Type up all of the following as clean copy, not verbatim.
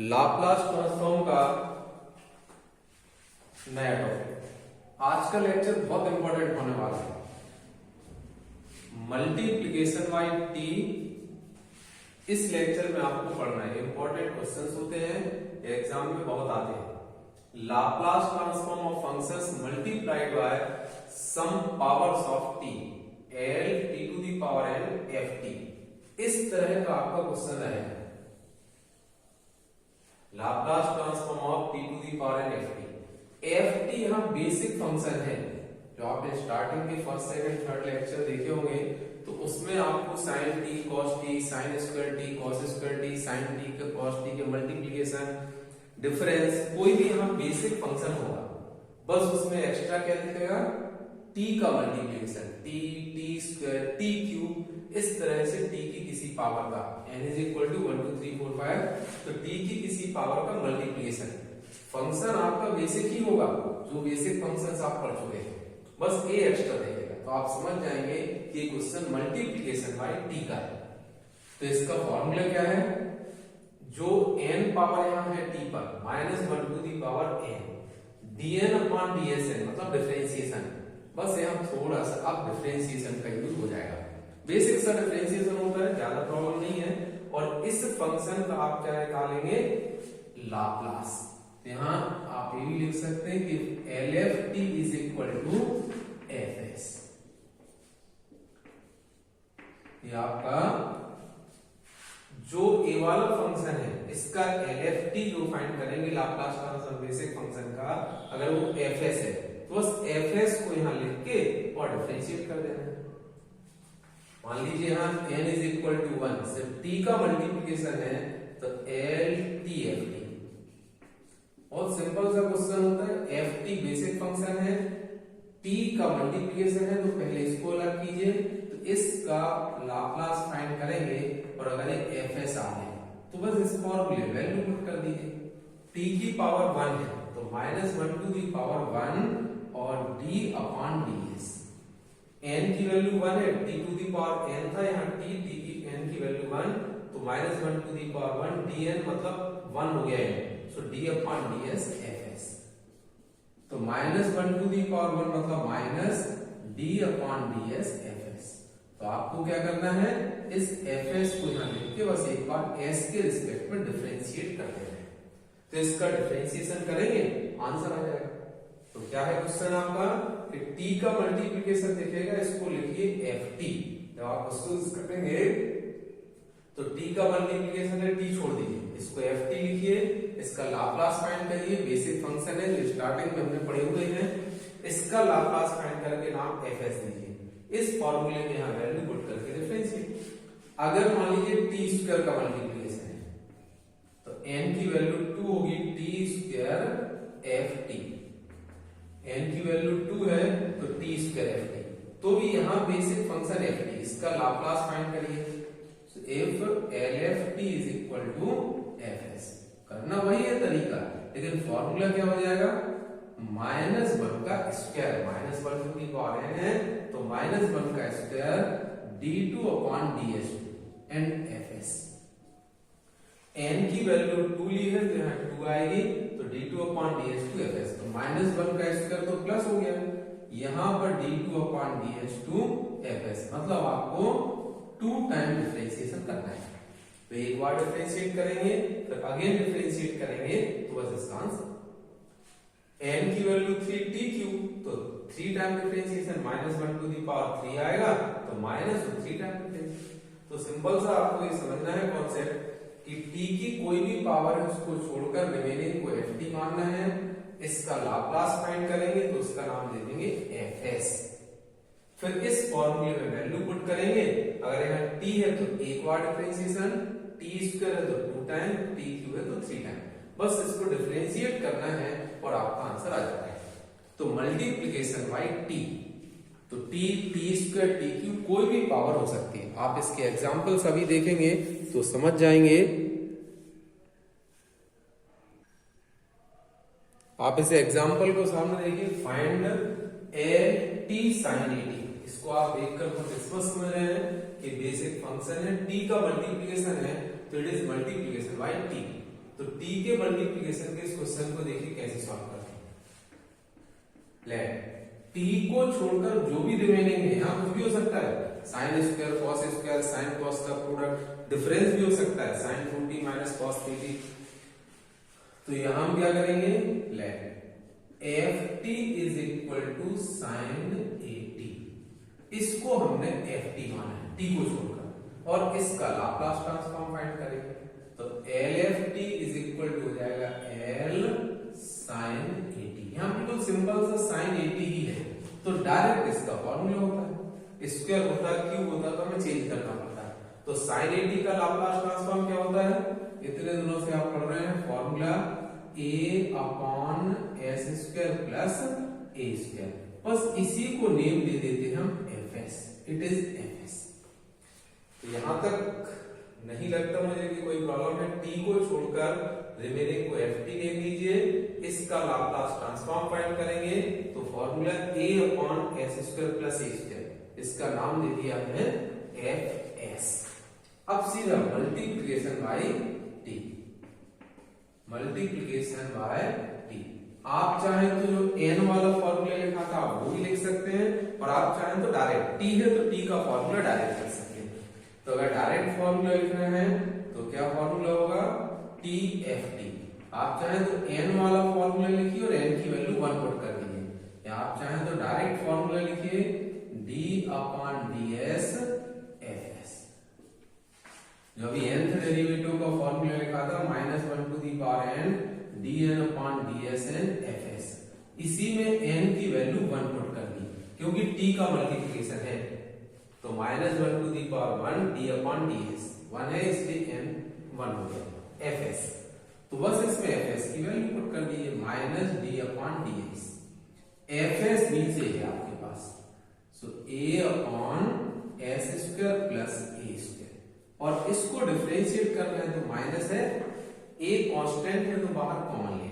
Laplace transform का नया topic. आज का लेक्चर बहुत इंपॉर्टेंट होने वाला है। मल्टीप्लीकेशन बाय टी इस लेक्चर में आपको पढ़ना है। इंपॉर्टेंट क्वेश्चंस होते हैं, एग्जाम में बहुत आते हैं। Laplace transform of functions multiplied by some powers of T, L T to the power N F T, इस तरह का आपका क्वेश्चन रहेगा। Laplace transform of T to the power N F T. F T यहाँ basic function है जो आपने starting के फर्स्ट सेकंड थर्ड लेक्चर देखे होंगे, तो उसमें आपको sine T cos T, sine square T cos square T, sine T के कॉस टी के मल्टीप्लीकेशन, डिफरेंस, कोई भी यहाँ बेसिक फंक्शन होगा, बस उसमें एक्स्ट्रा क्या दिखेगा, टी का multiplication, T T square T cube, इस तरह से टी की किसी पावर का n इज इक्वल टू 1 2 3 4 5, तो टी की किसी पावर का मल्टीप्लीकेशन। फंक्शन आपका बेसिक ही होगा, जो बेसिक फंक्शंस आप पढ़ चुके हैं, बस ए एक्स्ट्रा देखेगा, तो आप समझ जाएंगे कि क्वेश्चन मल्टीप्लीकेशन बाय टी का है। तो इसका फॉर्मूला क्या है, जो n पावर यहाँ है टी पर, -1 to the power n dn upon dsn, मतलब डिफरेंशिएशन। बस यहाँ थोड़ा सा अब डिफरेंशिएशन का यूज हो जाएगा। बेसिक सा डिफरेंशिएशन होता है, ज्यादा प्रॉब्लम नहीं है। और इस फंक्शन का आप क्या निकालेंगे, लाप्लास। यहाँ आप ये भी लिख सकते हैं कि LFT is equal to FS। ये आपका जो ए वाला फंक्शन है, इसका LFT जो फाइंड करेंगे लाप्लास ट्रांसफॉर्म बेसिक फंक्शन का, अगर वो FS है तो बस FS को यहाँ लिख के और डिफरेंशिएट कर देना है। मान लीजिए यहाँ n इज इक्वल टू 1, सिर्फ t का मल्टीप्लीकेशन है, तो LTFT। बहुत सिंपल सा क्वेश्चन होता है। ft बेसिक फंक्शन है, t का मल्टीप्लीकेशन है, तो पहले इसको अलग कीजिए, तो इसका लाप्लास फाइंड करेंगे, और अगर ये fs आ गए तो बस इस फॉर्मूले वैल्यू पुट कर दीजिए। t की पावर 1 है तो -1 टू दी पावर 1 और d अपॉन ds। n की वैल्यू 1 है, t to the power n था, यहाँ t की n की वैल्यू 1, तो -1 टू दी पावर 1 dn मतलब 1 हो गया है, सो d अपॉन ds fs। तो -1 टू दी पावर 1 मतलब -d अपॉन ds fs। तो आपको क्या करना है, इस fs को यहाँ लिख के बस एक बार s के रिस्पेक्ट में डिफरेंशिएट कर देना है, तो इसका डिफरेंशिएशन करेंगे, आंसर आ जाएगा। तो क्या है क्वेश्चन आपका कि t का मल्टीप्लीकेशन दिखेगा, इसको लिखिए ft। जब आप उसको करेंगे तो t का मल्टीप्लीकेशन है, t छोड़ दीजिए, इसको ft लिखिए, इसका लाप्लास फाइंड करिए। बेसिक फंक्शन है जो स्टार्टिंग में हमने पढ़े हुए हैं, इसका लाप्लास फाइंड करके नाम fs दीजिए। इस फॉर्मूले में यहाँ वैल्यू पुट करके डिफरेंशिएट। अगर मान लीजिए t स्क्वायर का मल्टीप्लीकेशन है, तो n की वैल्यू 2 होगी, t स्क्वायर ft। n की वैल्यू 2 है तो t स्क्वायर ft, तो भी यहाँ बेसिक फंक्शन ft, इसका लाप्लास फाइंड करिए। so if LFT is equal to FS, करना वही है तरीका, लेकिन फॉर्मूला क्या हो जाएगा, -1 का square, -1 to the power n है, तो -1 का square d2 upon ds and fs। n की वैल्यू 2 ली है तो यहाँ 2 आएगी, तो d2 अपॉन ds2 fs, तो -1 का स्क्वायर तो प्लस हो गया, यहाँ पर d2 अपॉन ds2 fs, मतलब आपको 2 टाइम डिफरेंशिएशन करना है। तो एक बार डिफरेंशिएट करेंगे, फिर अगेन डिफरेंशिएट करेंगे, तो बस इसका आंसर n की वैल्यू 3t क्यूब, तो 3 time differentiation, -1 to the power 3 आएगा, तो -3 टाइम डिफरेंशिएशन। तो सिंपल सा आपको ये समझना है कॉन्सेप्ट कि t की कोई भी पावर है उसको छोड़कर रिमेनिंग को ft मानना है, इसका लाप्लास फाइंड करेंगे तो उसका नाम दे देंगे fs। फिर इस फॉर्मूले में वैल्यू पुट करेंगे, अगर यहाँ t है तो एक बार डिफरेंशिएशन, t स्क्वायर है तो 2 टाइम, t क्यूब है तो 3 टाइम, बस इसको डिफरेंशिएट करना है और आपका आंसर आ जाता है। तो मल्टीप्लीकेशन बाय t, तो t स्क्वायर t क्यूब कोई भी पावर हो सकती है। आप इसके एग्जांपल्स अभी देखेंगे तो समझ जाएंगे। आप इस एग्जांपल को सामने देखिए, फाइंड t sin at, इसको आप देखकर बहुत स्पष्ट समझ रहे हैं कि बेसिक फंक्शन है, t का मल्टीप्लीकेशन है, तो it is multiplication bye t। तो t के मल्टीप्लिकेशन के इस क्वेश्चन को देखिए कैसे सॉल्व करते हैं। ले t को छोड़कर जो भी रिमेनिंग है, यहाँ कुछ भी हो सकता है, sine square cos square sine cos का प्रोडक्ट, डिफरेंस भी हो सकता है sign 2t minus cos 3t। तो यहां हम क्या करेंगे, let ft is equal to sine 80, इसको हमने ft माना है t को छोड़कर, और इसका लाप्लास ट्रांसफॉर्म फाइंड करेंगे। तो lft इज इक्वल टू हो जाएगा l साइन 80, यहां बिल्कुल सिंपल सा साइन 80 ही है, तो डायरेक्ट इसका फॉर्मूला होता है, स्क्वायर होता है क्यूब होता है तो हमें चेंज करना पड़ता है। तो साइन 80 का लाप्लास ट्रांसफॉर्म क्या होता है, इतने दिनों से आप पढ़ रहे हैं formula a upon s square plus a square, बस इसी को नेम दे देते हैं हम fs, इट इज fs। तो यहां तक नहीं लगता मुझे कि कोई प्रॉब्लम है, t को छोड़कर रिमेनिंग को ft नेम दीजिए, इसका लाप्लास ट्रांसफॉर्म फाइंड करेंगे तो formula a upon s square plus a square, इसका नाम दे दिया है fs। अब सीधा multiplication bye t, multiplication bye t। आप चाहें तो जो n वाला फॉर्मूला लिखा था वो भी लिख सकते हैं, और आप चाहें तो डायरेक्ट t है तो t का फॉर्मूला डायरेक्ट कर सकते हैं। तो अगर डायरेक्ट फॉर्मूला लिखना है तो क्या फॉर्मूला होगा, tft। आप चाहें तो n वाला फॉर्मूला लिखिए और n की वैल्यू 1 पुट कर दीजिए, या आप चाहें तो डायरेक्ट फॉर्मूला लिखिए d अपॉन ds fs। जो अभी nth डेरिवेटिव का फॉर्मूला लिखा था -1 to the power n dn upon dsn fs, इसी में n की वैल्यू 1 पुट कर दी, क्योंकि t का मल्टीप्लिकेशन है, तो -1 to the power 1 d upon ds 1 है, इसलिए n 1 हो गया fs। तो बस इसमें fs की वैल्यू पुट कर दीजिए -d अपॉन ds। fs नीचे है आपके पास, सो a upon s square plus a square, और इसको डिफरेंशिएट करना है तो माइनस है, a कांस्टेंट है तो बाहर कॉमन ले।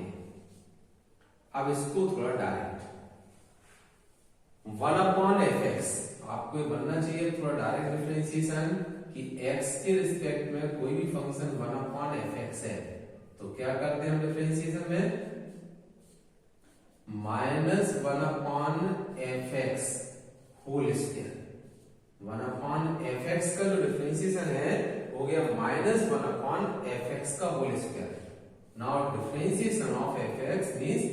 अब इसको थोड़ा डायरेक्ट 1 अपॉन fx, आपको बनना चाहिए थोड़ा डायरेक्ट डिफरेंशिएशन कि x के रिस्पेक्ट में कोई भी फंक्शन 1 अपॉन fx है, तो क्या करते हैं हम डिफरेंशिएशन में, -1 upon fx whole square. 1 upon fx का जो डिफरेंशिएशन है हो गया -1 अपॉन fx का whole square. Now differentiation of fx means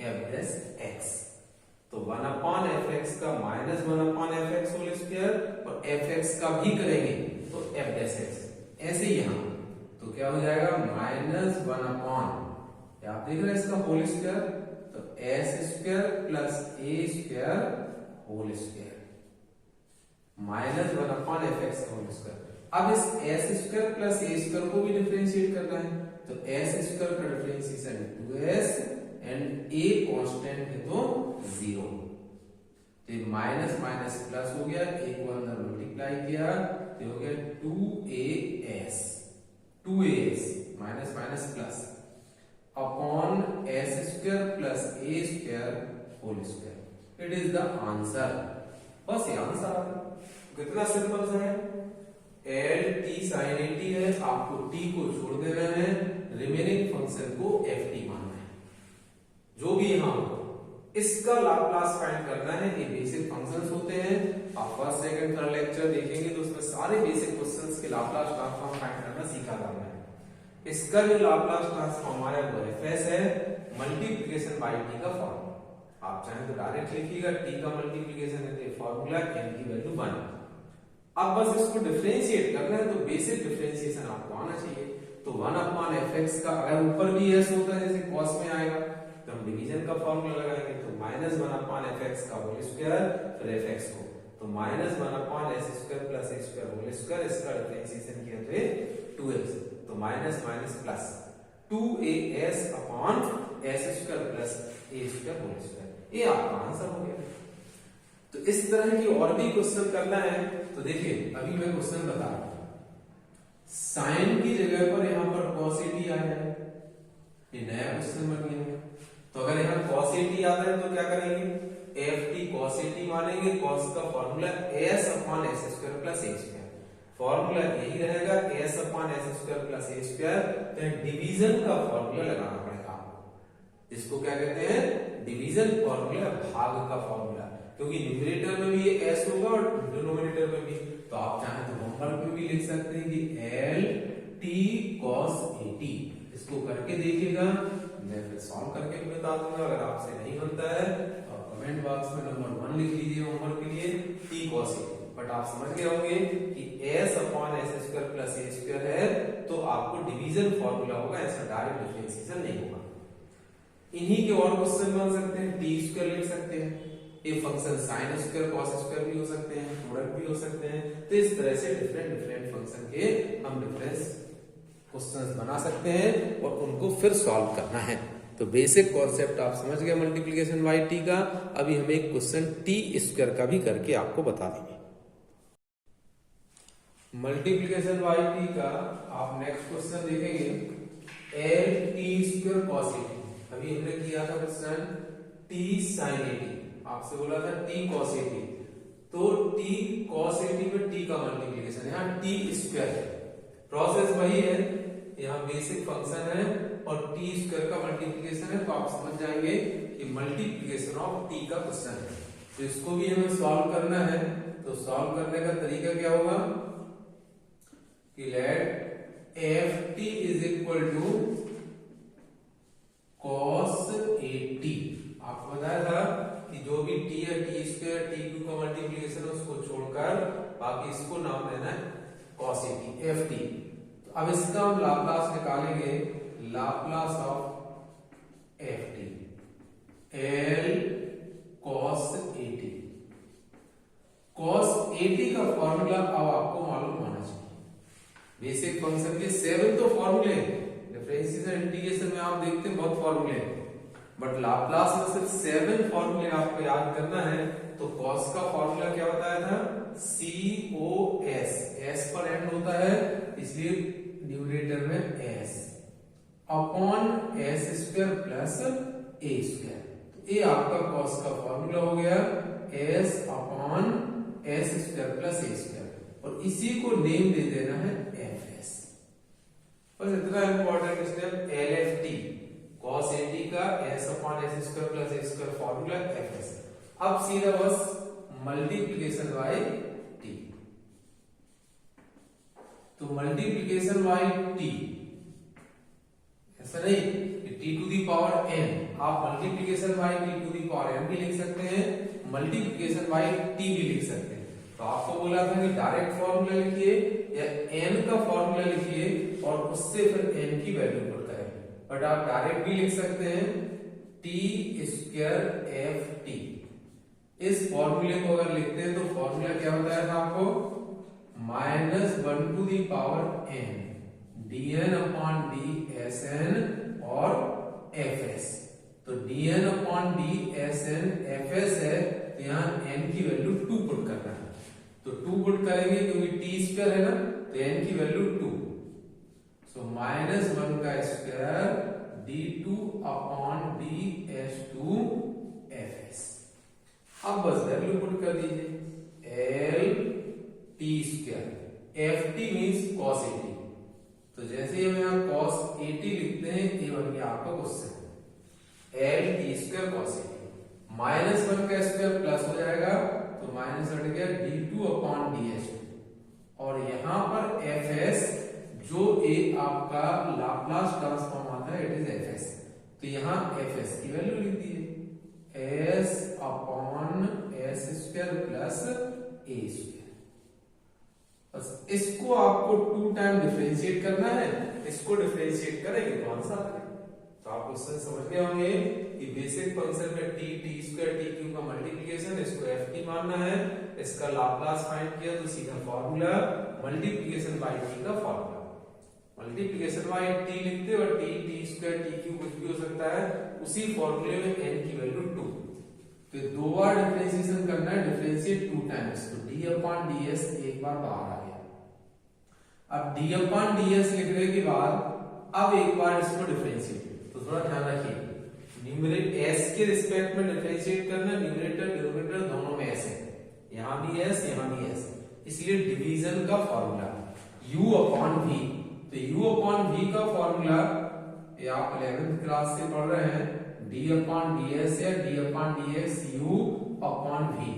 f dash x, तो 1 अपॉन fx का -1 अपॉन fx होल स्क्वायर, और fx का भी करेंगे तो f dash x, ऐसे ही यहां तो क्या हो जाएगा -1 अपॉन, आप देख रहे हैं इसका होल स्क्वायर, तो s square plus a square whole square, -1 upon fx का होल स्क्वायर। अब इस s square plus a square को भी डिफरेंशिएट करना है, तो s स्क्वायर का differentiation 2s and a constant है तो 0, तो माइनस माइनस प्लस हो गया, a को अंदर मल्टीप्लाई किया तो हो गया 2as minus minus plus upon s square plus a square whole square, it is the answer. बस ये आंसर आ गया, कितना सिंपल सा है, l t sin 80 है, आपको t को छोड़ देना है, रिमेनिंग फंक्शन को ft मानना है, जो भी यहां हो इसका लाप्लास फाइंड करना है। ये बेसिक फंक्शंस होते हैं, आप फर्स्ट सेकंड थर्ड लेक्चर देखेंगे तो उसमें सारे बेसिक क्वेश्चंस के लाप्लास ट्रांसफॉर्म फाइंड करना सीखा करना है। इसका जो लाप्लास ट्रांसफॉर्म है वो fs है, मल्टीप्लिकेशन बाय t का फॉर्मूला, आप चाहें तो डायरेक्ट लिखिएगा, t का मल्टीप्लिकेशन है तो फॉर्मूला n की वैल्यू 1। अब बस इसको डिफरेंशिएट करना है, तो बेसिक डिफरेंशिएशन आपको आना चाहिए। तो 1 अपॉन fx का अगर ऊपर भी s होता है जैसे cos में आएगा तो हम डिवीजन का फॉर्मूला लगाएंगे, तो -1 अपॉन fx का होल स्क्वायर फिर fx को, तो -1 upon s square plus a square whole square, इसका डिफरेंशिएशन किया तो 2x, तो minus minus plus 2as upon s square plus a square whole square, ये आपका आंसर हो गया। तो इस तरह की और भी क्वेश्चन करना है तो देखिए अभी मैं क्वेश्चन बता रहा हूं, साइन की जगह पर यहां पर cos 80 आ जाए, ये नया क्वेश्चन बन गया। तो अगर यहां cos 80 आता है तो क्या करेंगे, ft cos 80 मानेंगे, cos का formula s upon s square plus a square. Formula यही रहेगा S upon S square plus A square. तो डिवीजन का फॉर्मूला लगाना पड़ेगा आपको। इसको क्या कहते हैं? डिवीजन फॉर्मूला, भाग का फॉर्मूला। क्योंकि न्यूमरेटर में भी ये एस होगा और डिनोमिनेटर में भी। तो आप चाहें तो होमवर्क में भी लिख सकते हैं कि L T cos A T. इसको करके देखिएगा, मैं फिर सॉल्व करके भी बता दूंगा। अगर आपसे नहीं बनता है तो कमेंट बॉक्स में नंबर 1 लिख लीजिए होमवर्क के लिए, T cos A T. But आप समझ गए होंगे कि s upon S square plus A square है तो आपको डिवीजन फॉर्मूला होगा, ऐसा डायरेक्ट डिफरेंशिएशन नहीं होगा। इन्हीं के और क्वेश्चन बन सकते हैं, टी स्क्वायर लिख सकते हैं, ये function sine square cos square भी हो सकते हैं, प्रोडक्ट भी हो सकते हैं। तो इस तरह से डिफरेंट फंक्शन के हम डिफरेंस क्वेश्चंस बना सकते हैं और उनको फिर सॉल्व करना है। तो बेसिक कॉन्सेप्ट आप समझ गए मल्टीप्लिकेशन बाय टी का। अभी हम एक क्वेश्चन टी स्क्वायर का भी करके आपको बता देंगे। मल्टीप्लिकेशन बाय टी का आप नेक्स्ट क्वेश्चन देखेंगे, L T square cos A T. अभी हमने किया था question T sine A T, आपसे बोला था टी कॉस ए टी। तो टी कॉस ए टी में टी का मल्टीप्लिकेशन, यहाँ टी स्क्वायर है, प्रोसेस वही है, यहाँ बेसिक फंक्शन है और टी स्क्वायर का मल्टीप्लिकेशन है। तो आप समझ जाएंगे कि मल्टीप्लिकेशन ऑफ टी का क्वेश्चन है। तो इसको भी हमें सॉल्व करना है। तो सॉल्व करने का तरीका क्या होगा कि let F T is equal to cos A T. आपको बताया था कि जो भी टी है, टी स्क्वायर टी क्यू का मल्टीप्लिकेशन है, उसको छोड़कर बाकी इसको नाम देना है cos A T, F T. तो अब इसका हम लाप्लास निकालेंगे, Laplace of F T, L cos A T. Cos A T का फॉर्मूला अब आपको मालूम होना चाहिए। बेसिक फंक्शन के 7 तो फॉर्मूले, डिफरेंशिएशन इंटीग्रेशन में आप देखते हैं बहुत फॉर्मूले, बट लाप्लास में सिर्फ 7 फॉर्मूले आपको याद करना है। तो कॉस का फॉर्मूला क्या बताया था? सी ओ एस, एस पर एंड होता है इसलिए न्यूमरेटर में S upon S square plus A square. तो ये आपका कॉस का फॉर्मूला हो गया, S upon S square plus A square, और इसी को नेम दे देना है एफ एस। बस इतना important step, L F T cos A T का S upon S square plus A square formula F S. अब सीधा बस मल्टीप्लिकेशन बाय टी। तो मल्टीप्लिकेशन बाय टी, ऐसा नहीं कि T to the power N, आप multiplication by T to the power N भी लिख सकते हैं, मल्टीप्लिकेशन बाय टी भी लिख सकते हैं। तो आपको बोला था कि डायरेक्ट फॉर्मूला लिखिए या एन का फॉर्मूला लिखिए और उससे फिर एन की वैल्यू पुट करें। बट आप डायरेक्ट भी लिख सकते हैं टी स्क्वायर एफ टी। इस फॉर्मूले को अगर लिखते हैं तो फॉर्मूला क्या बताया था आपको? -1 to the power N dn upon D S N और एफ एस। तो dn upon D S N F S है, तो यहाँ n की वैल्यू 2 पुट करना है। तो 2 पुट करेंगे क्योंकि टी स्क्वायर है ना, तो n की वैल्यू 2। सो -1 का square d2 upon D S two F S. अब बस वैल्यू पुट कर दीजिए, L T square F T means cos A T. तो जैसे ही हम यहाँ कॉस ए टी लिखते हैं, ये बन गया आपका question, L T square cos A T. -1 का स्क्वायर प्लस हो जाएगा तो माइनस हट गया d2 upon D S to, और यहाँ पर एफ एस जो एक आपका लाप्लास ट्रांसफॉर्म आता है, इट इज एफ एस। तो यहाँ एफ एस की वैल्यू लिख दीजिए, S upon S square plus A square. बस इसको आपको 2 टाइम डिफरेंशिएट करना है, इसको डिफरेंशिएट करेंगे तो आंसर आ जाएगा। तो आप क्वेश्चन समझ गए होंगे कि बेसिक फंक्शन में T T square T cube का मल्टीप्लिकेशन, इसको एफ टी मानना है, इसका लाप्लास फाइंड किया तो सीधा फॉर्मूला मल्टीप्लिकेशन बाय टी का फॉर्मूला। मल्टीप्लिकेशन बाय टी लिखते हो, T T square T Q कुछ भी हो सकता है, उसी फॉर्मूले में n की वैल्यू 2। तो 2 बार डिफरेंशिएशन करना है, डिफरेंशिएट 2 टाइम्स, तो d अपॉन ds एक बार बाहर आ गया। अब d अपॉन ds लिखने के बाद अब एक बार इसको डिफरेंशिएट, तो थोड़ा ध्यान रखिए, न्यूमरेटर s के रिस्पेक्ट में डिफरेंशिएट करना, न्यूमरेटर डिनोमिनेटर दोनों में s है, यहां भी s यहां भी s। इसलिए डिवीजन का फॉर्मूला u अपॉन v। तो u अपॉन v का फॉर्मूला ये आप 11th क्लास से पढ़ रहे हैं, d अपॉन ds या d upon dx u upon v।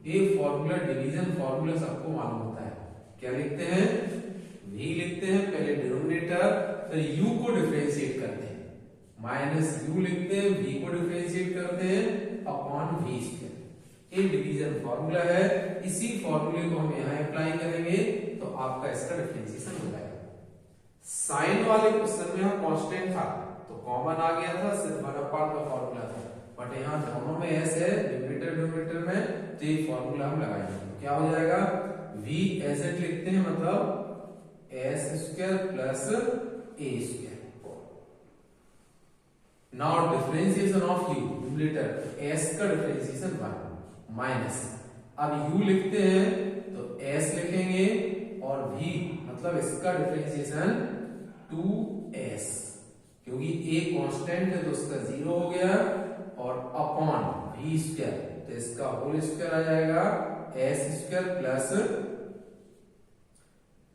ये फॉर्मूला डिवीजन फॉर्मूला सबको मालूम होता है। क्या लिखते हैं, v लिखते हैं पहले डिनोमिनेटर, फिर u को डिफरेंशिएट करते हैं, माइनस u लिखते हैं, v को डिफरेंशिएट करते हैं अपॉन v स्क्वायर। ये डिवीजन फॉर्मूला है। इसी फॉर्मूले को हम यहाँ अप्लाई करेंगे तो आपका इसका डिफरेंशिएशन हो जाएगा। साइन वाले क्वेश्चन में यहाँ कांस्टेंट था तो कॉमन आ गया था, सिर्फ 1/2 का फॉर्मूला था, बट यहाँ दोनों में s है, न्यूमरेटर में, तो ये फॉर्मूला हम लगाएंगे तो क्या हो जाएगा, v ऐसे लिखते हैं मतलब s square plus a square. Now differentiation of u, numerator s का डिफरेंशिएशन 1 माइनस, अब u लिखते हैं तो s लिखेंगे और v मतलब इसका डिफरेंशिएशन 2s, क्योंकि a कांस्टेंट है तो उसका 0 हो गया, और अपॉन v स्क्वायर तो इसका होल स्क्वायर आ जाएगा s square plus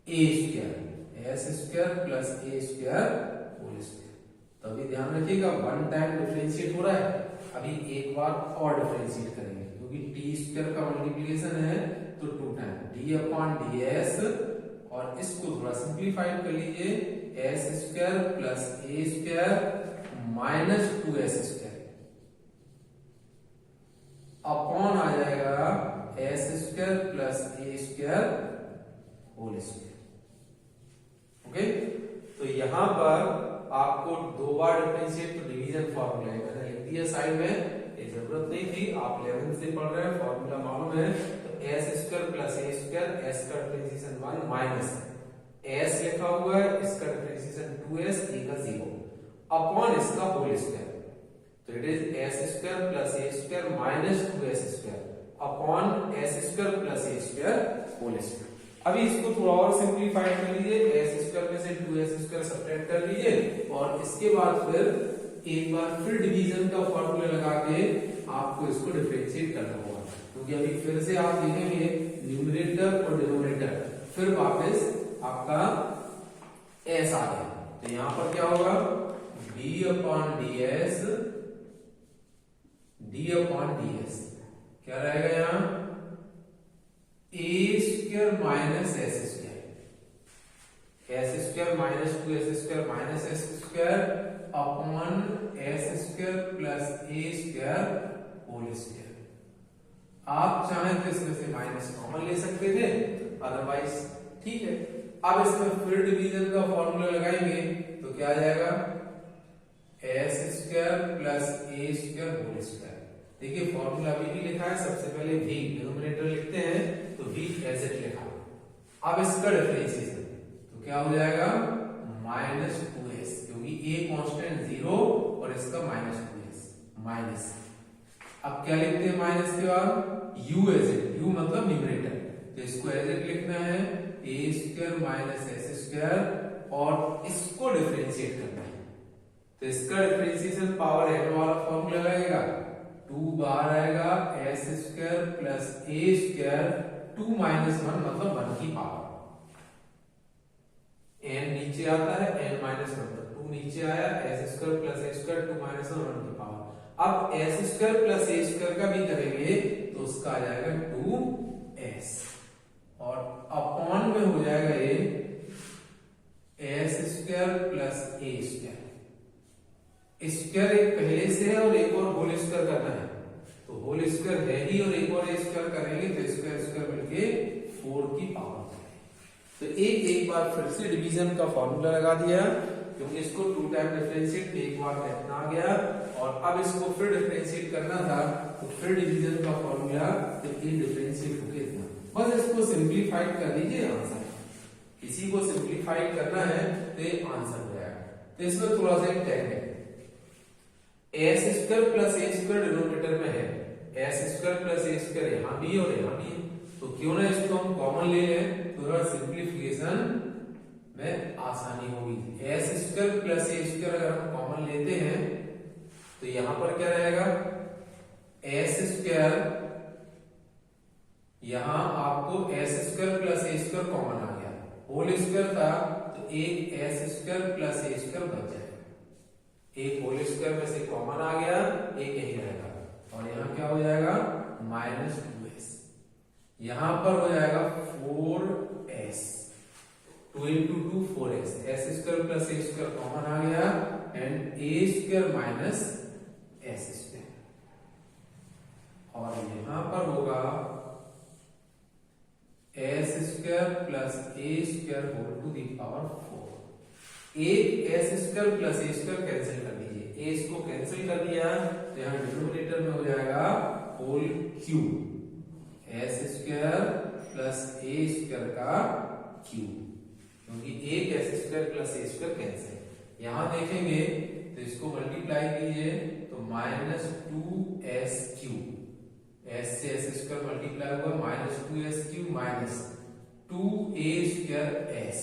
a square, s square plus a square whole square. तो अभी ध्यान रखिएगा 1 टाइम डिफरेंशिएट हो रहा है, अभी एक बार और डिफरेंशिएट करेंगे क्योंकि t स्क्वायर का मल्टीप्लिकेशन है तो 2 टाइम d अपॉन ds, और इसको थोड़ा सिंप्लीफाइड कर लीजिए, s square plus a square minus 2s square upon आ जाएगा s square plus a square whole square. Okay, तो यहां पर आपको 2 बार डिफरेंशिएट तो डिवीजन फॉर्मूला है मैंने लिख दिया साइड में, ये जरूरत नहीं थी, आप 11th से पढ़ रहे हैं, फॉर्मूला मालूम है। तो s square plus a square, s का डिफरेंशिएशन 1 माइनस s लिखा हुआ है, इसका डिफरेंशिएशन 2s, a का 0 अपॉन इसका होल स्क्वायर, तो it is s square plus a square minus 2s square upon s square plus a square whole square. अभी इसको थोड़ा और सिंप्लीफाइड कर लीजिए, s स्क्वायर में से 2s स्क्वायर सब्ट्रैक्ट कर लीजिए, और इसके बाद फिर एक बार फिर डिवीजन का फॉर्मूला लगा के आपको इसको डिफरेंशिएट करना होगा, क्योंकि अभी फिर से आप देखेंगे न्यूमरेटर और डिनोमिनेटर, फिर वापस आपका s आ गया, तो यहां पर क्या होगा, d अपॉन ds क्या रहेगा यहाँ, a square minus s square minus 2s square minus s square upon s square plus a square whole square. आप चाहें तो इसमें से माइनस कॉमन ले सकते थे, अदरवाइज ठीक है। अब इसमें फिर डिवीजन का फॉर्मूला लगाएंगे तो क्या आ जाएगा, s square plus a square whole square. देखिए फॉर्मूला अभी भी लिखा है, सबसे पहले v डिनोमिनेटर लिखते हैं तो v एज इट लिखा, अब इसका डिफरेंशिएशन तो क्या हो जाएगा, माइनस 2s, क्योंकि a कांस्टेंट 0 और इसका माइनस 2s माइनस, अब क्या लिखते हैं माइनस के बाद, u एज इट, u मतलब न्यूमरेटर, तो इसको एज इट लिखना है a square minus s square, और इसको डिफरेंशिएट करना है, तो इसका डिफरेंशिएशन पावर n वाला फॉर्मूला लगेगा, 2 बार आएगा s square plus a square 2 minus 1 मतलब 1 की पावर, n नीचे आता है, n माइनस 1 तो 2 नीचे आया, s square plus a square 2 minus 1 की पावर। अब s square plus a square का भी करेंगे तो उसका आ जाएगा 2s, और अपॉन में हो जाएगा ये s square plus a square, square एक पहले से है और एक और होल स्क्वायर करना है, तो होल स्क्वायर है ही और एक और स्क्वायर करेंगे तो स्क्वायर स्क्वायर मिलके 4 की पावर। तो एक बार फिर से डिवीजन का फॉर्मूला लगा दिया, क्योंकि इसको 2 टाइम डिफरेंशिएट एक बार में इतना आ गया, और अब इसको फिर डिफरेंशिएट करना था तो फिर डिवीजन का फॉर्मूला, तो ये डिफरेंशिएट हो गया इतना, बस इसको सिंप्लीफाइड कर लीजिए, आंसर किसी को सिंप्लीफाइड करना है तो ये आंसर हो जाएगा। तो इसमें थोड़ा सा एक टेक है, s square plus a square denominator में है, s square plus a square यहां भी और यहां भी है, तो क्यों ना इसको हम कॉमन ले लें, तो थोड़ा सिंप्लीफिकेशन में आसानी होगी। s square plus a square अगर हम कॉमन लेते हैं तो यहां पर क्या रहेगा, s स्क्वायर यहाँ आपको S square plus A square common आ गया, होल स्क्वायर था तो एक S square plus A square बच जाएगा, एक होल स्क्वायर में से कॉमन आ गया, एक यही रहेगा और यहाँ क्या हो जाएगा -2s, यहाँ पर हो जाएगा 4s, 2 into 2 4s, S square plus A square common आ गया and A square minus S square, और यहां पर होगा S square plus A square whole to the power 4। एक S square plus A square cancel कर दीजिए, ए इसको कैंसिल कर दिया तो यहाँ डिनोमिनेटर में हो जाएगा whole cube, S square plus A square का क्यूब, क्योंकि एक S square plus A square cancel. यहां देखेंगे तो इसको मल्टीप्लाई कीजिए तो -2s क्यूब, एस से एस स्क्वायर मल्टीप्लाई हुआ -2s cube minus 2a square s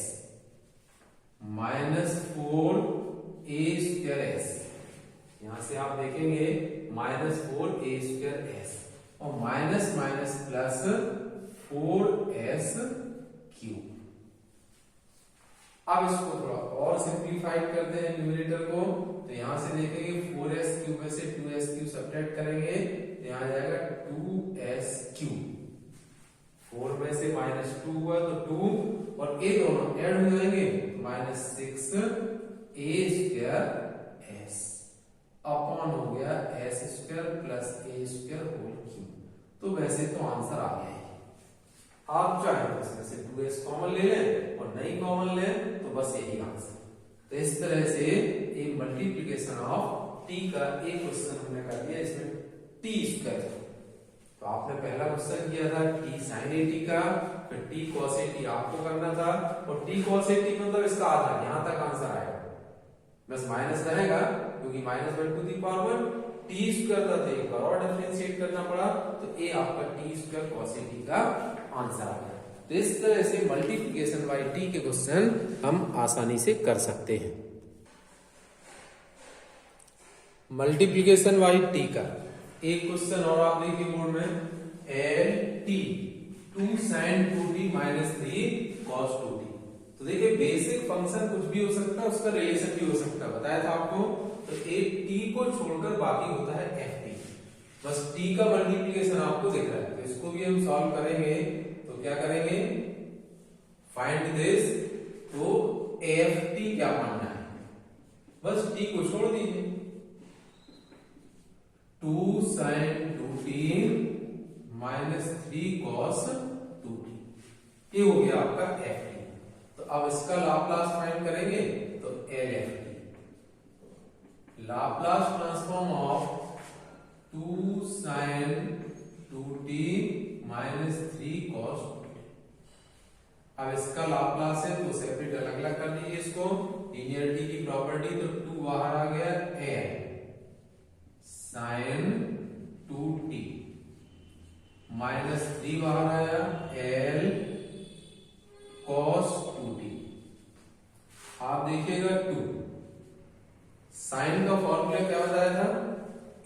-4a square s, यहां से आप देखेंगे -4a स्क्वायर s और minus minus plus 4s cube. अब इसको थोड़ा और सिंप्लीफाइड करते हैं न्यूमरेटर को, तो यहां से देखेंगे 4s क्यूब में से 2s क्यूब सब्ट्रैक्ट करेंगे तो यहां जाएगा 2s क्यूब, 4 में से -2 हुआ तो 2 और a दोनों ऐड हो जाएंगे -6a स्क्वायर s अपॉन हो गया s square plus a square whole cube. तो वैसे तो आंसर आ गया है, आप चाहे तो इसमें से 2s कॉमन ले लें और नहीं कॉमन लें तो बस यही आंसर। तो इस तरह से एक मल्टीप्लिकेशन ऑफ t का एक क्वेश्चन हमने कर दिया, इसमें t स्क्वायर, तो आपने पहला क्वेश्चन किया था t sin at का, फिर t cos at आपको करना था और t cos at मतलब इसका आधा, यहां तक आंसर आएगा, बस माइनस रहेगा क्योंकि -1 to the power 1, t square था तो एक बार और डिफरेंशिएट करना पड़ा, तो a आपका t स्क्वायर cos at का आंसर आ गया। तो इस तरह से मल्टीप्लिकेशन बाय t के क्वेश्चन हम आसानी से कर सकते हैं। मल्टीप्लिकेशन बाय t का एक क्वेश्चन और आप देखिए बोर्ड में, LT 2 sin 2t minus 3 cos 2t। तो देखिए बेसिक फंक्शन कुछ भी हो सकता है, उसका रिलेशन भी हो सकता है, बताया था आपको। तो एक t को छोड़कर बाकी होता है ft, बस t का मल्टीप्लिकेशन आपको दिख रहा है, तो इसको भी हम सॉल्व करेंगे। तो क्या करेंगे, फाइंड दिस, तो ft क्या मानना है, बस t को छोड़ दीजिए, 2 sin 2t minus 3 cos 2t, ये हो गया आपका ft। तो अब इसका लाप्लास फाइंड करेंगे तो lft, Laplace transform of 2 sin 2t minus 3 cos 2t। अब इसका लाप्लास है तो सेपरेट अलग अलग कर दीजिए इसको, लीनियरिटी की प्रॉपर्टी, तो 2 बाहर आ गया, l sin 2t माइनस 3 बाहर आया, l cos 2t। आप देखिएगा 2 साइन का फॉर्मूला क्या बताया था,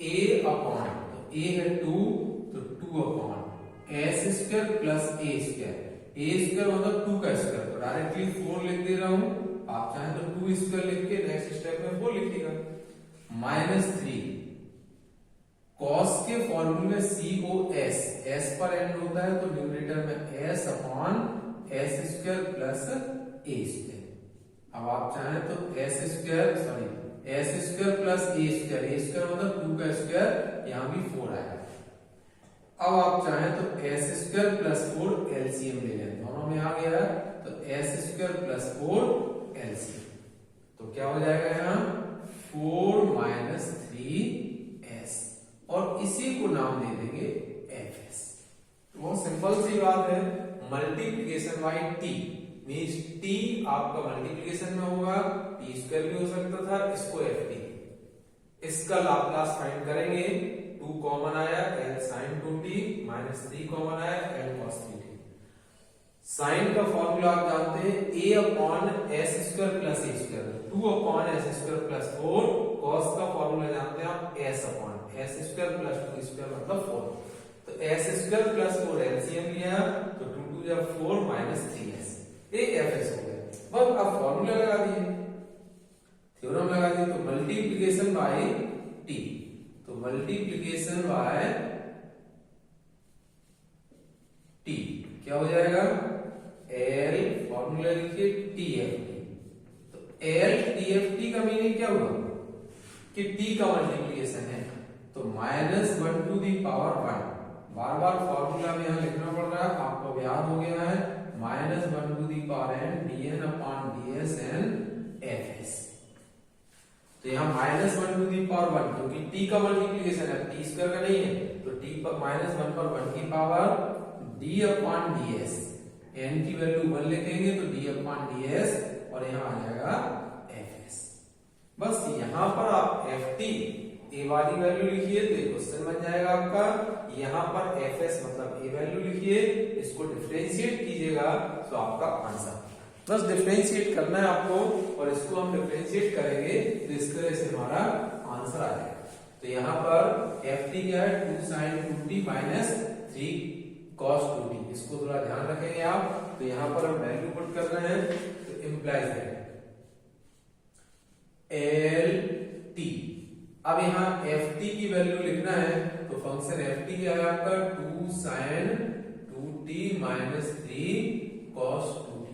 a अपॉन, तो a है 2 तो 2 upon s square plus a square, a square मतलब 2 का स्क्वायर, तो डायरेक्टली 4 लिख दे रहा हूं, आप चाहें तो 2 स्क्वायर लिख के नेक्स्ट स्टेप में 4 लिखिएगा, माइनस 3 cos के फॉर्मूले में cos, s पर एंड होता है तो न्यूमरेटर में s upon s square plus a square. अब आप चाहें तो s square plus a square मतलब 2 का स्क्वायर, यहां भी 4 आएगा। अब आप चाहें तो s स्क्वायर प्लस 4 एलसीएम ले लें, दोनों में आ गया तो s स्क्वायर प्लस 4 एलसीएम, तो क्या हो जाएगा यहाँ 4 माइनस 3s, और इसी को नाम दे देंगे fs। तो बहुत सिंपल सी बात है, multiplication bye t means t आपका मल्टीप्लिकेशन में होगा, t स्क्वायर भी हो सकता था, इसको ft, इसका लाप्लास फाइंड करेंगे, 2 कॉमन आया, l sin 2t minus 3 common आया, l cos 3t। साइन का फॉर्मूला आप जानते हैं, a upon s square plus a square, 2 upon s square plus 4, cos का फॉर्मूला जानते हैं आप s upon s square plus 2 square मतलब 4। तो तो एस स्क्वायर प्लस 4 एलसीएम लिया तो 2 2 जा 4 माइनस 3s, ये एफएस हो गया। बस अब फॉर्मूला लगा दिए, थ्योरम लगा दिए, तो मल्टीप्लिकेशन बाय टी, तो मल्टीप्लिकेशन बाय टी क्या हो जाएगा, एल फॉर्मूला लिखिए टीएफटी, तो एल टीएफटी का मीनिंग क्या हुआ कि टी का मल्टीप्लिकेशन है, तो -1 टू दी पावर 1, बार बार फॉर्मूला में यहां लिखना पड़ रहा है, आपको याद हो गया है, -1 to the power n dn upon ds n fs। तो यहाँ -1 टू दी पावर 1 क्योंकि t का मल्टीप्लिकेशन है, t स्क्वायर का नहीं है, तो t पर -1 पर 1 की power d upon ds, n की वैल्यू 1 लिखेंगे तो d अपॉन ds और यहाँ आ जाएगा fs। बस यहाँ पर आप ft ए वाली वैल्यू लिखिए तो क्वेश्चन बन जाएगा आपका, यहाँ पर fs मतलब ए वैल्यू लिखिए, इसको डिफरेंशिएट कीजिएगा तो आपका आंसर, बस डिफरेंशिएट करना है आपको और इसको हम डिफरेंशिएट करेंगे तो इस तरह से हमारा आंसर आ जाएगा। तो यहाँ पर ft क्या है 2 sin 2t minus 3 cos 2t, इसको थोड़ा ध्यान रखेंगे आप। तो यहाँ पर हम वैल्यू पुट कर रहे हैं तो इंप्लाइज है एल टी। अब यहाँ ft की वैल्यू लिखना है तो फंक्शन ft क्या है आपका 2 sin 2t minus 3 cos 2t।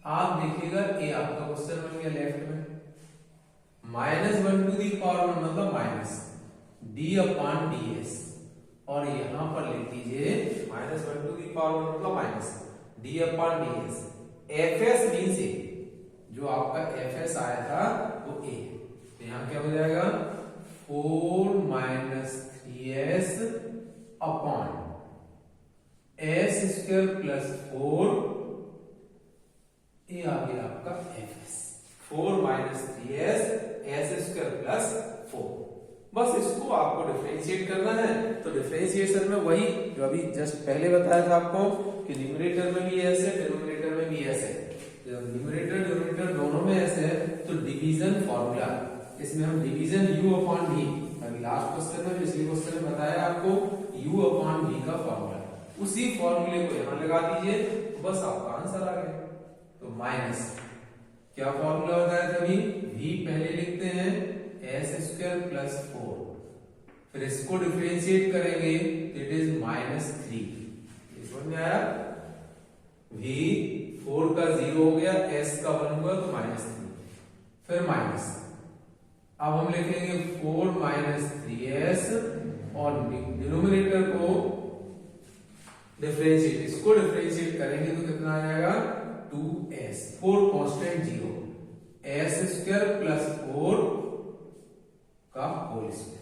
आप देखिएगा ये आपका क्वेश्चन बन गया लेफ्ट में, -1 टू दी पावर 1 मतलब माइनस d अपॉन ds, और यहां पर लिख दीजिए -1 टू दी पावर 1 मतलब minus d upon ds, fs means a, जो आपका fs आया था वो a, तो यहां क्या हो जाएगा 4 minus 3s upon s square plus 4, ये आ गया आपका fs, 4 minus 3s s square plus 4। बस इसको आपको डिफरेंशिएट करना है, तो डिफरेंशिएशन में वही जो अभी जस्ट पहले बताया था आपको कि न्यूमरेटर में भी s है, डिनोमिनेटर में भी s है, जब न्यूमरेटर डिनोमिनेटर दोनों में s है तो डिवीजन फॉर्मूला, इसमें हम डिवीजन u अपॉन v, अभी लास्ट क्वेश्चन में पिछले क्वेश्चन में बताया आपको u अपॉन v का फॉर्मूला, उसी फॉर्मूले को यहां लगा दीजिए तो बस आपका आंसर आ गया। तो माइनस क्या फॉर्मूला बताया था अभी, v पहले लिखते हैं s स्क्वायर प्लस 4, फिर इसको डिफरेंशिएट करेंगे तो इट इज -3, समझ में आया, v 4 का 0 हो गया, s का 1 हुआ तो -3, फिर माइनस, अब हम लिखेंगे 4 माइनस 3s और डिनोमिनेटर को डिफरेंशिएट, इसको डिफरेंशिएट करेंगे तो कितना आ जाएगा 2s, 4 constant 0, s square plus 4 का होल स्क्वायर।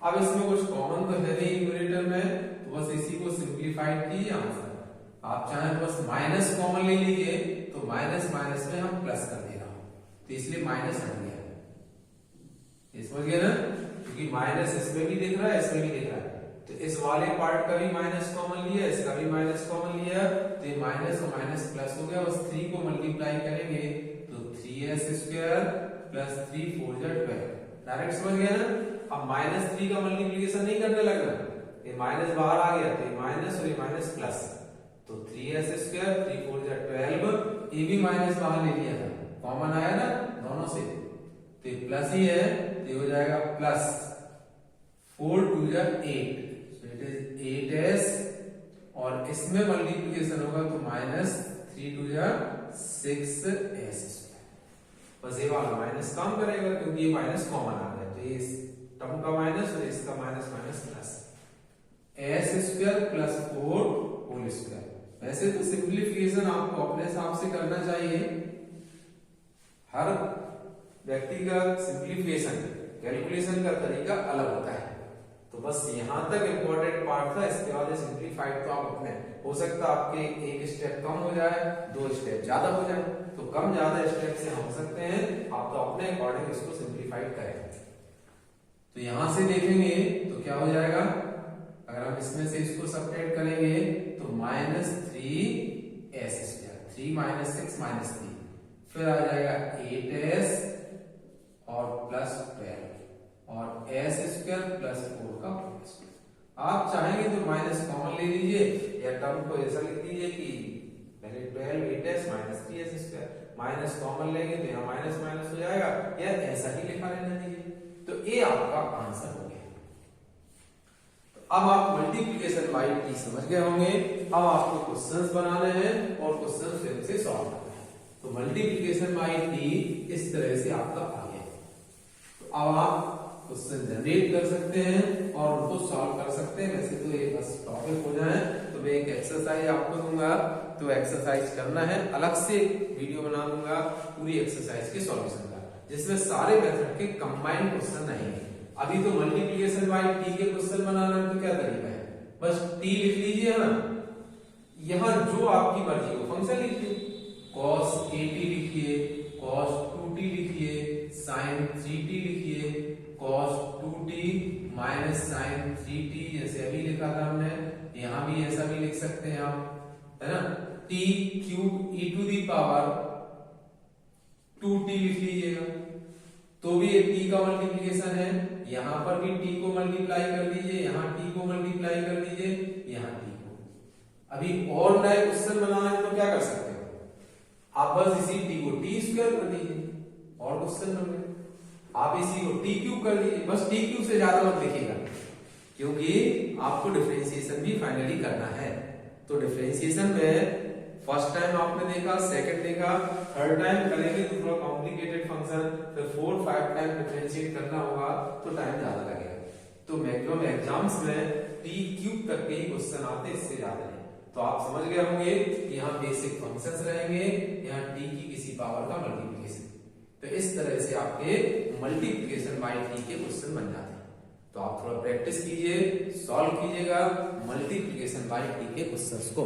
अब इसमें कुछ कॉमन तो है नहीं न्यूमरेटर में, तो बस इसी को सिंपलीफाइड कीजिए आंसर। आप चाहे तो बस माइनस कॉमन ले लीजिए, तो माइनस माइनस में हम प्लस कर दे रहा हूं, तो इसलिए माइनस हट गया, समझ गए ना, क्योंकि माइनस इसमें भी दिख रहा है इसमें भी दिख रहा है, तो इस वाले पार्ट का भी माइनस कॉमन लिया, इसका भी माइनस कॉमन लिया, तो ये माइनस और माइनस प्लस हो गया, बस 3 को मल्टीप्लाई करेंगे तो 3s स्क्वायर प्लस 3 4 जा 12, डायरेक्ट समझ गया ना। अब -3 का मल्टीप्लिकेशन नहीं करने लगना, ये माइनस बाहर आ गया तो ये माइनस और ये माइनस प्लस, तो 3s स्क्वायर 3 4 जा 12, ये भी माइनस बाहर ले लिया था, कॉमन आया ना दोनों से, तो ये प्लस ही है, तो ये हो जाएगा प्लस 4 2 जा 8, सो इट इज 8s, और इसमें मल्टीप्लिकेशन होगा तो -3 2 जा 6s स्क्वायर, बस ये वाला माइनस काम करेगा क्योंकि ये माइनस कॉमन आ गया, तो ये इस टर्म का माइनस और इसका minus minus plus, s square plus 4 whole square. वैसे तो सिंपलीफिकेशन आपको अपने हिसाब से करना चाहिए, हर व्यक्ति का सिंपलीफिकेशन कैलकुलेशन का तरीका अलग होता है, तो बस यहां तक इंपॉर्टेंट पार्ट था, इसके बाद सिंपलीफाइड तो आप अपने, हो सकता है आपके एक स्टेप कम हो जाए 2 स्टेप ज्यादा हो जाए, तो कम ज्यादा स्टेप से हो सकते हैं, आप तो अपने अकॉर्डिंग इसको सिंपलीफाइड करें। तो यहां से देखेंगे तो क्या हो जाएगा, अगर हम इसमें से इसको सब्ट्रैक्ट करेंगे तो -3s स्क्वायर, 3 - 6 -3, फिर आ जाएगा 8s और प्लस 12 और s स्क्वायर प्लस 4 का होल स्क्वायर। आप चाहेंगे तो माइनस कॉमन ले लीजिए या टर्म को ऐसा लिख दीजिए कि पहले 12 8s minus 3s square, minus common लेंगे तो यहाँ माइनस माइनस हो जाएगा, या ऐसा ही लिखा रहने दीजिए। तो ये आपका आंसर हो गया। तो अब आप मल्टीप्लिकेशन बाय टी समझ गए होंगे। अब आपको क्वेश्चंस बनाने हैं और क्वेश्चंस फिर से सॉल्व करना है। तो मल्टीप्लिकेशन बाय टी इस तरह से आपका आ गया। तो अब आप क्वेश्चन जनरेट कर सकते हैं और उनको सॉल्व कर सकते हैं। वैसे तो ये बस टॉपिक हो जाए तो मैं एक एक्सरसाइज आपको दूंगा, तो एक्सरसाइज करना है, अलग से वीडियो बना दूंगा पूरी एक्सरसाइज के सॉल्यूशन का, जिसमें सारे मेथड के कंबाइंड क्वेश्चन रहेंगे। अभी तो मल्टीप्लिकेशन बाय टी के क्वेश्चन बनाना है, तो क्या तरीका है, बस टी लिख लीजिए ना, यहाँ जो आपकी मर्जी हो फंक्शन लिखिए, cos at लिखिए, cos 2t लिखिए, sin 3t लिखिए, cos 2t minus sin 3t जैसे अभी लिखा था हमने, यहाँ भी ऐसा भी लिख सकते हैं आप, है ना, t cube e to the power 2t लिख लीजिएगा, तो भी एक t का मल्टीप्लिकेशन है, यहाँ पर भी t को मल्टीप्लाई कर दीजिए, यहाँ t को मल्टीप्लाई कर दीजिए, यहाँ t को। अभी और नए क्वेश्चन बनाना है तो क्या कर सकते हो, आप बस इसी t को t स्क्वायर कर दीजिए और क्वेश्चन बन गए। आप इसी को t क्यूब कर दीजिए, बस t क्यूब से ज्यादा मत लिखिएगा, क्योंकि आपको डिफरेंशिएशन भी फाइनली करना है। तो डिफरेंशिएशन में फर्स्ट टाइम आपने देखा, सेकंड देखा, थर्ड टाइम करेंगे तो थोड़ा कॉम्प्लिकेटेड फंक्शन, फिर 4 5 टाइम डिफरेंशिएट करना होगा तो टाइम ज्यादा लगेगा। तो मैक्सिमम एग्जाम्स में t क्यूब तक के ही क्वेश्चन आते, इससे ज्यादा नहीं। तो आप समझ गए होंगे कि यहाँ बेसिक फंक्शंस रहेंगे, यहाँ t की किसी पावर का मल्टीप्लिकेशन। तो इस तरह से आपके मल्टीप्लिकेशन बाय टी के क्वेश्चन बन जाते हैं। तो आप थोड़ा प्रैक्टिस कीजिए, सॉल्व कीजिएगा मल्टीप्लिकेशन बाय टी के क्वेश्चंस को।